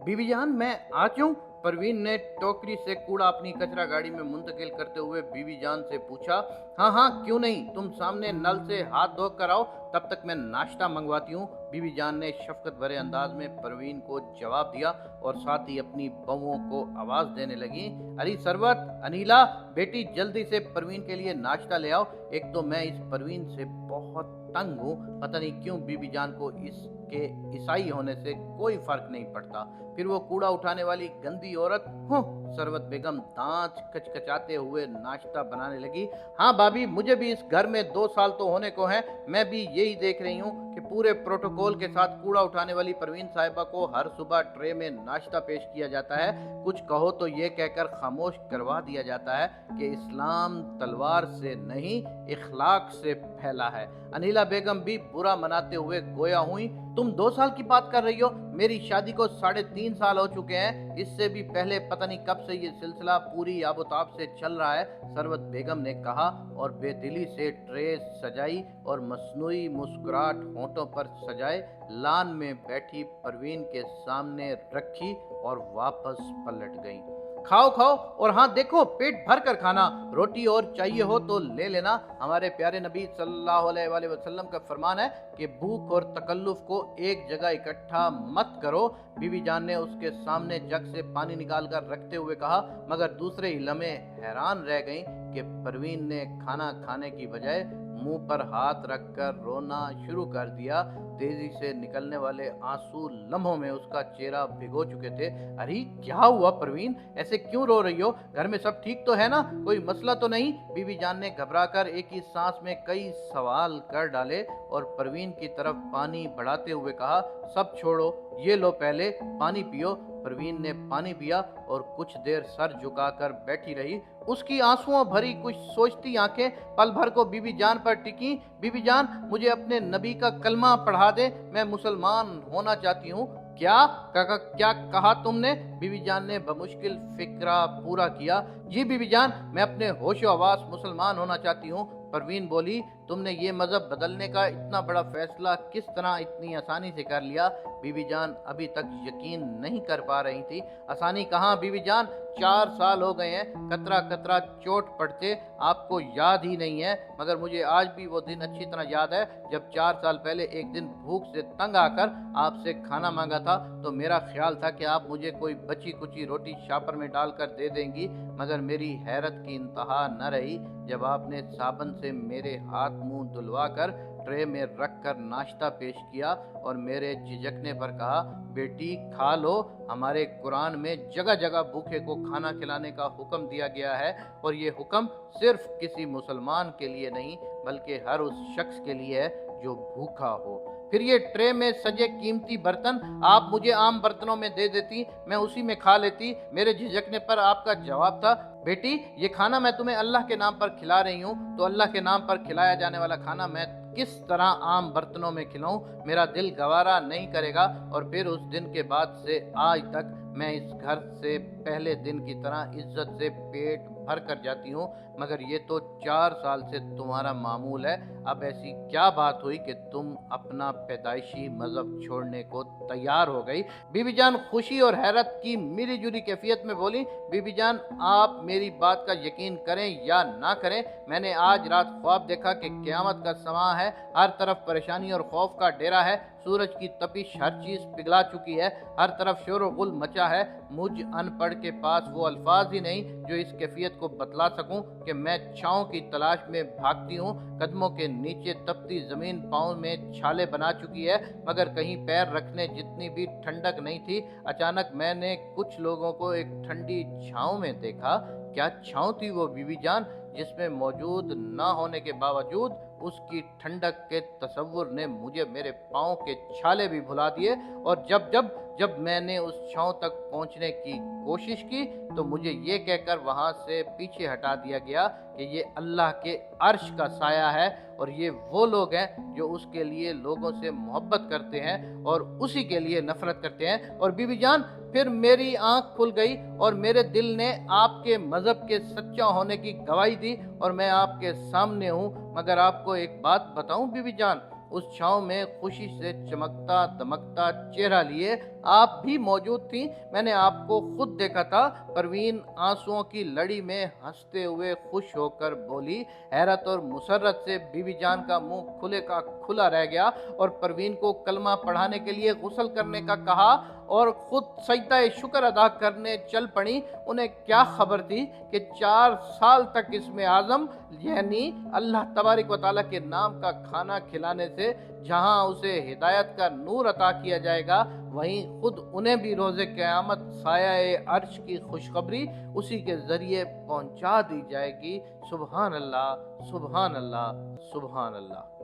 बीवी जान, मैं आ जाऊं? परवीन ने टोकरी से कूड़ा अपनी कचरा गाड़ी में मुंतकिल करते हुए बीवी जान से पूछा। हाँ हाँ, क्यों नहीं, तुम सामने नल से हाथ धो कर आओ, तब तक मैं नाश्ता मंगवाती हूँ। बीवी जान ने शफकत भरे अंदाज में परवीन को जवाब दिया और साथ ही अपनी बहुओं को आवाज देने लगी। अरे सरवत, अनीला, बेटी जल्दी से परवीन के लिए नाश्ता ले आओ। एक तो मैं इस परवीन से बहुत तंग हूँ, पता नहीं क्यों बीवी जान को इसके ईसाई होने से कोई फर्क नहीं पड़ता। फिर वो कूड़ा उठाने वाली गंदी औरत, हो, सरवत बेगम दांत कचकचाते हुए नाश्ता बनाने लगी। हाँ भाभी, मुझे भी इस घर में 2 साल तो होने को है, मैं भी यही देख रही हूँ कि पूरे प्रोटोकॉल के साथ कूड़ा उठाने वाली परवीन साहिबा को हर सुबह ट्रे में नाश्ता पेश किया जाता है। कुछ कहो तो ये कहकर खामोश करवा दिया जाता है कि इस्लाम तलवार से नहीं, इखलाक से फैला है। अनीला बेगम भी बुरा मनाते हुए गोया हुई। तुम 2 साल की बात कर रही हो? मेरी शादी को 3.5 साल हो चुके हैं। इससे भी पहले पता नहीं कब से ये सिलसिला पूरी आबोताब से चल रहा है, सरवत बेगम ने कहा और बेदिली से ट्रे सजाई और मसनूई मुस्कुराहट होंठों पर सजाए लान में बैठी परवीन के सामने रखी और वापस पलट गई। खाओ खाओ, और हाँ देखो, पेट भर कर खाना। रोटी और चाहिए हो तो ले लेना। हमारे प्यारे नबी सल्लल्लाहु अलैहि वसल्लम का फरमान है कि भूख और तकल्लुफ को एक जगह इकट्ठा मत करो। बीवी जान ने उसके सामने जग से पानी निकाल कर रखते हुए कहा, मगर दूसरे ही लम्हे हैरान रह गई कि परवीन ने खाना खाने की बजाय मुंह पर हाथ रखकर रोना शुरू कर दिया। तेजी से निकलने वाले आंसू लम्हों में उसका चेहरा भिगो चुके थे। अरे क्या हुआ परवीन, ऐसे क्यों रो रही हो? घर में सब ठीक तो है ना? कोई मसला तो नहीं? बीवी जान ने घबराकर एक ही सांस में कई सवाल कर डाले और परवीन की तरफ पानी बढ़ाते हुए कहा, सब छोड़ो, ये लो पहले पानी पियो। परवीन ने पानी पिया और कुछ देर सर झुकाकर बैठी रही। उसकी आंसुओं भरी कुछ सोचती आंखें पल भर को बीवी जान पर टिकी। बीवी जान, मुझे अपने नबी का कलमा पढ़ा दे, मैं मुसलमान होना चाहती हूँ। क्या कहा तुमने? बीवी जान ने बमुश्किल फिक्रा पूरा किया। जी बीवी जान, मैं अपने होशो हवास मुसलमान होना चाहती हूँ। परवीन बोली, तुमने ये मजहब बदलने का इतना बड़ा फैसला किस तरह इतनी आसानी से कर लिया? बीवी जान अभी तक यकीन नहीं कर पा रही थी। आसानी कहाँ बीवी जान, 4 साल हो गए हैं, कतरा कतरा चोट पड़ते आपको याद ही नहीं है। मगर मुझे आज भी वो दिन अच्छी तरह याद है जब 4 साल पहले एक दिन भूख से तंग आकर आपसे खाना मांगा था, तो मेरा ख्याल था कि आप मुझे कोई बची कुची रोटी शापर में डालकर दे देंगी। मगर मेरी हैरत की इंतहा न रही जब आपने साबन से मेरे हाथ मुंह धुलवा कर ट्रे में रख कर नाश्ता पेश किया और मेरे झिझकने पर कहा, बेटी खा लो, हमारे कुरान में जगह जगह भूखे को खाना खिलाने का हुक्म दिया गया है और ये हुक्म सिर्फ किसी मुसलमान के लिए नहीं बल्कि हर उस शख्स के लिए है जो भूखा हो। फिर ये ट्रे में सजे कीमती बर्तन आप मुझे आम बर्तनों में दे देती, मैं उसी में खा लेती। मेरे झिझकने पर आपका जवाब था, बेटी ये खाना मैं तुम्हें अल्लाह के नाम पर खिला रही हूँ, तो अल्लाह के नाम पर खिलाया जाने वाला खाना मैं किस तरह आम बर्तनों में खिलाऊं? मेरा दिल गवारा नहीं करेगा। और फिर उस दिन के बाद से आज तक मैं इस घर से पहले दिन की तरह इज्जत से पेट भर कर जाती हूँ। मगर ये तो 4 साल से तुम्हारा मामूल है। अब ऐसी क्या बात हुई कि तुम अपना पैदाइशी मजहब छोड़ने को तैयार हो गई? बीबी जान खुशी और हैरत की मिली जुली कैफियत में बोली, बीबी जान आप मेरी बात का यकीन करें या ना करें, मैंने आज रात ख्वाब देखा कि क़यामत का समा है, हर तरफ परेशानी और खौफ का डेरा है, सूरज की तपिश हर चीज पिघला चुकी है, हर तरफ शोर व गुल मचा है। मुझ अनपढ़ के पास वो अल्फाज ही नहीं जो इस कैफियत को बतला सकूं कि मैं छांव की तलाश में भागती हूँ। कदमों के नीचे तपती जमीन पाँव में छाले बना चुकी है, मगर कहीं पैर रखने जितनी भी ठंडक नहीं थी। अचानक मैंने कुछ लोगों को एक ठंडी छांव में देखा। क्या छांव थी वो बीवी जान, जिसमें मौजूद न होने के बावजूद उसकी ठंडक के तसव्वुर ने मुझे मेरे पाँव के छाले भी भुला दिए। और जब मैंने उस छांव तक पहुंचने की कोशिश की तो मुझे ये कहकर वहां से पीछे हटा दिया गया कि ये अल्लाह के अर्श का साया है और ये वो लोग हैं जो उसके लिए लोगों से मोहब्बत करते हैं और उसी के लिए नफरत करते हैं। और बीबी जान फिर मेरी आंख खुल गई और मेरे दिल ने आपके मजहब के सच्चा होने की गवाही दी और मैं आपके सामने हूँ। मगर आपको एक बात बताऊं बीबी जान, उस छाँव में खुशी से चमकता दमकता चेहरा लिए आप भी मौजूद थीं। मैंने आपको खुद देखा था। परवीन आंसुओं की लड़ी में हंसते हुए खुश होकर बोली। हैरत और मुसर्रत से बीवी जान का मुंह खुले का खुला रह गया और परवीन को कलमा पढ़ाने के लिए गुस्ल करने का कहा और खुद सजदा शुक्र अदा करने चल पड़ी। उन्हें क्या खबर थी कि 4 साल तक इसमें आज़म यानी अल्लाह तबारक व तआला के नाम का खाना खिलाने से जहां उसे हिदायत का नूर अता किया जाएगा, वहीं खुद उन्हें भी रोज़े क़यामत साया अर्श की खुशखबरी उसी के ज़रिए पहुंचा दी जाएगी। सुबहान अल्लाह, सुबहान अल्लाह, सुबहान अल्लाह।